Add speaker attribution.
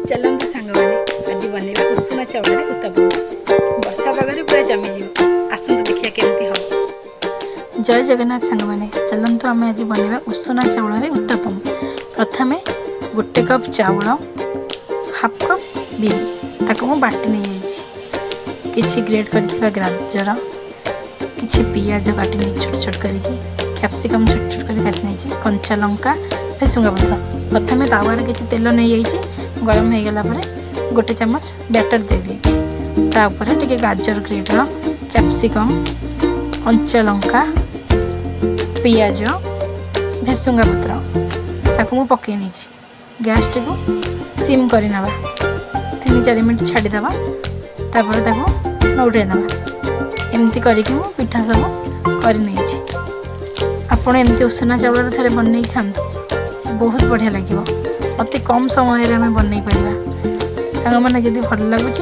Speaker 1: चलते सांग मैंने आज बनवा उषुना चाउल उत्तपम वर्षा पागे पूरा जमीज आसतु देखिए केमती हम। जय जगन्नाथ सांग मैंने चलतु आम आज बनवा उषुना चाउल उत्तपम। प्रथमे गोटे कप चाउल हाफ कप बिरी ताको मु बाटी नहीं किसी ग्रेड कर गाजर किसी पियाज काटी नहीं छोट छोट करके कैप्सिकम छोट छोट कर काटी नहीं कंचा लंका भेसुंगा पत्र प्रथम तावार किसी तेल नहीं जाइए गरम हो गला गोटे चम्मच बैटर दे देपर टे गाजर ग्रेडर कैप्सिकम कंचा लंका पियाज भेसुंगा पत्र ताको मु पकई नहीं गैस टी को सिम करना 3-4 मिनट छाड़ीदे तापर नौटे नवा एमती करके मु पिठा सब कर आपण एमती उषुना चाउल थे बन खातु बहुत बढ़िया लगे अति कम समय आम बन पार सांग मैंने जब भल लगुच